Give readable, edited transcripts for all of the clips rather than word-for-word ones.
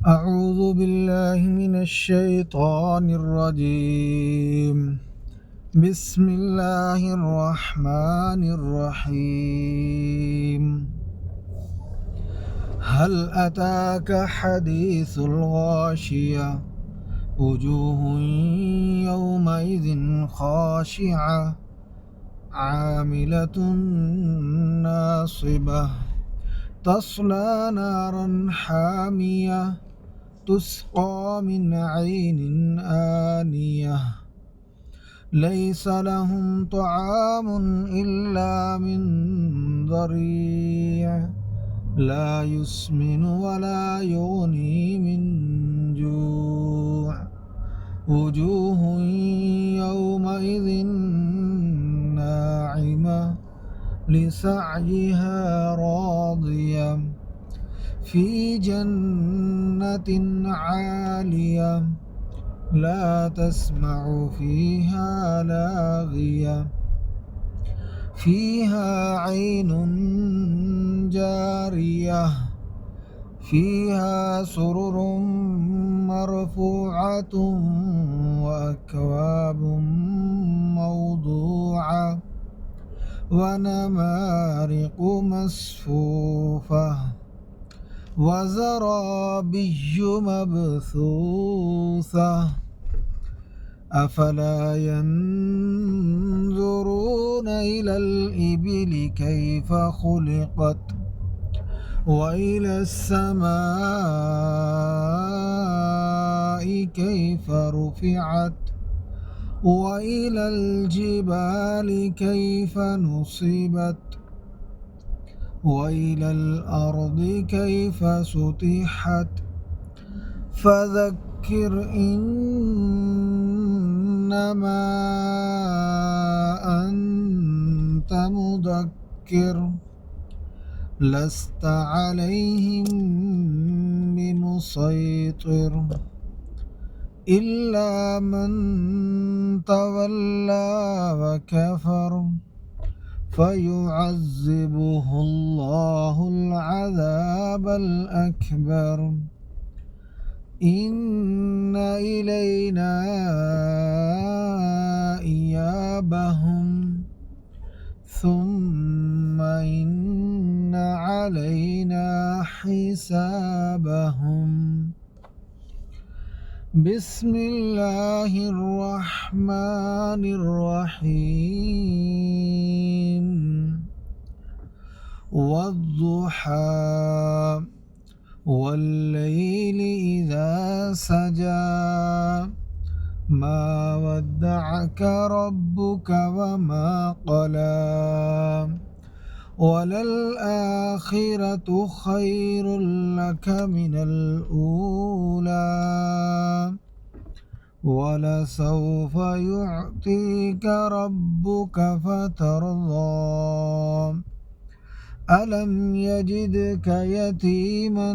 أعوذ بالله من الشيطان الرجيم. بسم الله الرحمن الرحيم. هل أتاك حديث الغاشية؟ وجوه يومئذ خاشعة عاملة ناصبة تصلى نارا حامية تسقى من عين آنية ليس لهم طعام إلا من ضريع لا يسمن ولا يغني من جوع وجوه يومئذ ناعمة لسعيها راضية في جنة عالية لا تسمع فيها لاغية فيها عين جارية فيها سرر مرفوعة وأكواب موضوعة ونمارق مصفوفة وزرابي مبثوثة أفلا ينظرون إلى الإبل كيف خلقت وإلى السماء كيف رفعت وإلى الجبال كيف نصبت وإلى الأرض كيف سطحت فذكر إنما أنت مذكر لست عليهم بمسيطر إلا من تولى وكفر فيعذبه الله العذاب الأكبر إن إلينا إيابهم ثم إن علينا حسابهم بسم الله الرحمن الرحيم والضحى والليل إذا سجى ما ودعك ربك وما قلى وللآخرة خير لك من الأولى ولسوف يعطيك ربك فترضى ألم يجدك يتيما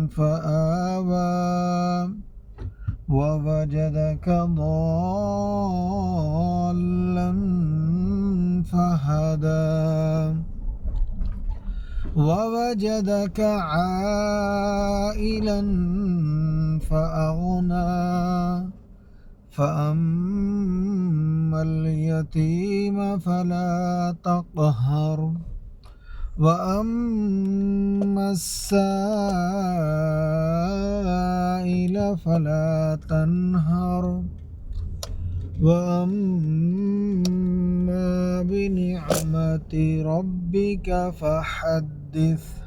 فآوى ووجدك ضالا فهدى ووجدك عائلا فأغنى فأما اليتيم فلا تقهر وأما السائل فلا تنهر وأما بنعمة ربك فحدث